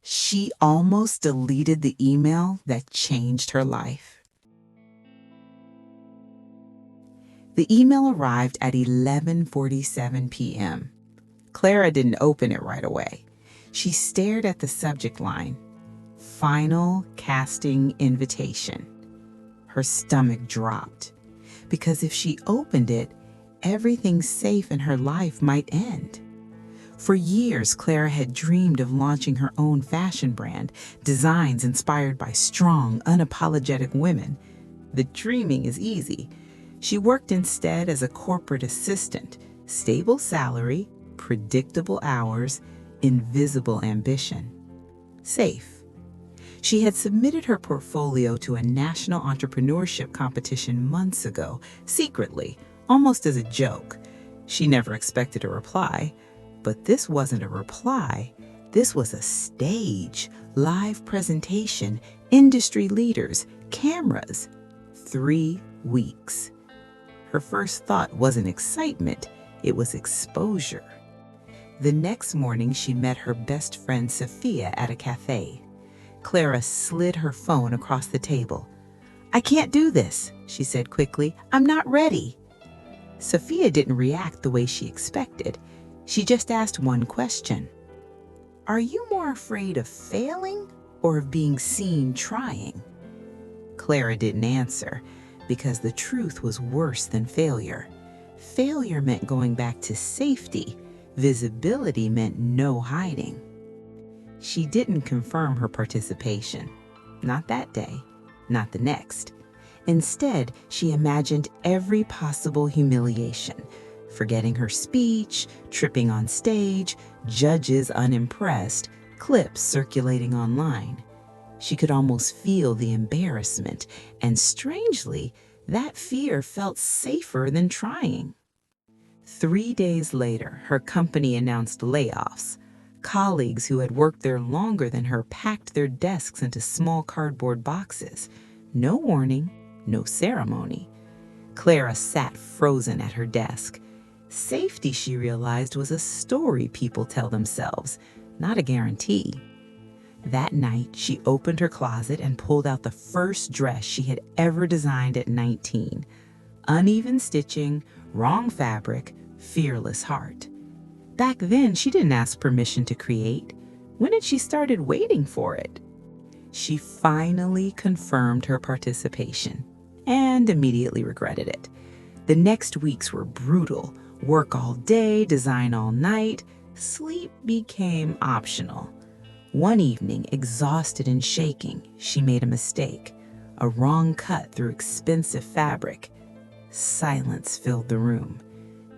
She almost deleted the email that changed her life. The email arrived at 11:47 p.m. Clara didn't open it right away. She stared at the subject line, "Final casting invitation." Her stomach dropped, because if she opened it, everything safe in her life might end. For years, Clara had dreamed of launching her own fashion brand, designs inspired by strong, unapologetic women. The dreaming is easy. She worked instead as a corporate assistant, stable salary, predictable hours, invisible ambition. Safe. She had submitted her portfolio to a national entrepreneurship competition months ago, secretly, almost as a joke. She never expected a reply. But this wasn't a reply. This was a stage, live presentation, industry leaders, cameras. 3 weeks. Her first thought wasn't excitement, it was exposure. The next morning, she met her best friend Sophia at a cafe. Clara slid her phone across the table. "I can't do this," she said quickly. "I'm not ready." Sophia didn't react the way she expected. She just asked one question. "Are you more afraid of failing or of being seen trying?" Clara didn't answer because the truth was worse than failure. Failure meant going back to safety. Visibility meant no hiding. She didn't confirm her participation. Not that day, not the next. Instead, she imagined every possible humiliation. Forgetting her speech, tripping on stage, judges unimpressed, clips circulating online. She could almost feel the embarrassment, and strangely, that fear felt safer than trying. 3 days later, her company announced layoffs. Colleagues who had worked there longer than her packed their desks into small cardboard boxes. No warning, no ceremony. Clara sat frozen at her desk. Safety, she realized, was a story people tell themselves, not a guarantee. That night, she opened her closet and pulled out the first dress she had ever designed at 19. Uneven stitching, wrong fabric, fearless heart. Back then, she didn't ask permission to create. When had she started waiting for it? She finally confirmed her participation and immediately regretted it. The next weeks were brutal. Work all day, design all night. Sleep became optional. One evening, exhausted and shaking, she made a mistake. A wrong cut through expensive fabric. Silence filled the room.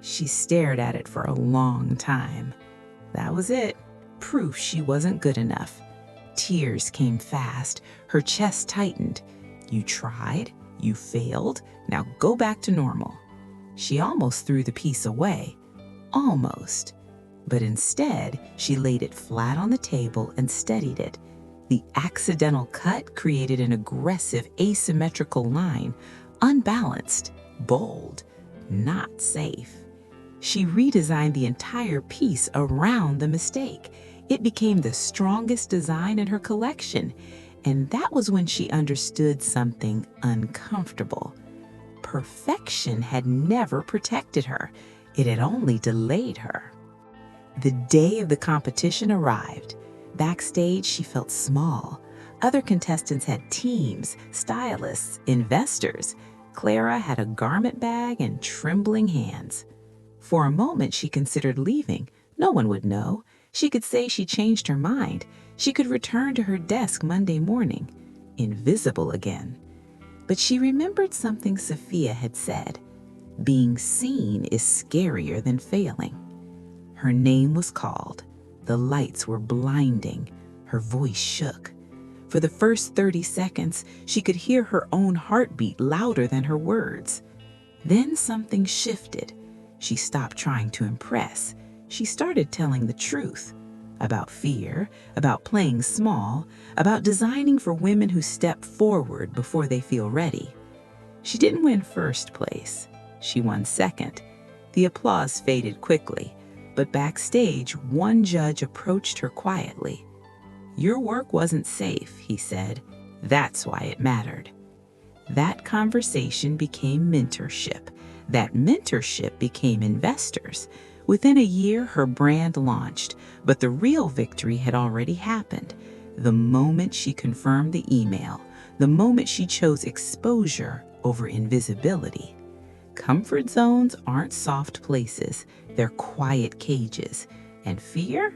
She stared at it for a long time. That was it. Proof she wasn't good enough. Tears came fast. Her chest tightened. You tried. You failed. Now go back to normal. She almost threw the piece away. Almost. But instead, she laid it flat on the table and studied it. The accidental cut created an aggressive asymmetrical line, unbalanced, bold, not safe. She redesigned the entire piece around the mistake. It became the strongest design in her collection. And that was when she understood something uncomfortable. Perfection had never protected her. It had only delayed her. The day of the competition arrived. Backstage, she felt small. Other contestants had teams, stylists, investors. Clara had a garment bag and trembling hands. For a moment, she considered leaving. No one would know. She could say she changed her mind. She could return to her desk Monday morning, invisible again. But she remembered something Sophia had said. Being seen is scarier than failing. Her name was called. The lights were blinding. Her voice shook. For the first 30 seconds, she could hear her own heartbeat louder than her words. Then something shifted. She stopped trying to impress. She started telling the truth. About fear, about playing small, about designing for women who step forward before they feel ready. She didn't win first place. She won second. The applause faded quickly, but backstage, one judge approached her quietly. Your work wasn't safe, he said. That's why it mattered. That conversation became mentorship. That mentorship became investors. Within a year, her brand launched, but the real victory had already happened. The moment she confirmed the email, the moment she chose exposure over invisibility. Comfort zones aren't soft places, they're quiet cages. And fear?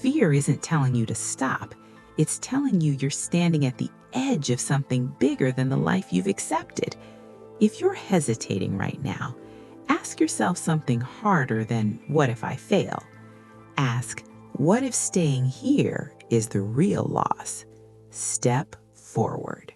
Fear isn't telling you to stop. It's telling you you're standing at the edge of something bigger than the life you've accepted. If you're hesitating right now, ask yourself something harder than, what if I fail? Ask, what if staying here is the real loss? Step forward.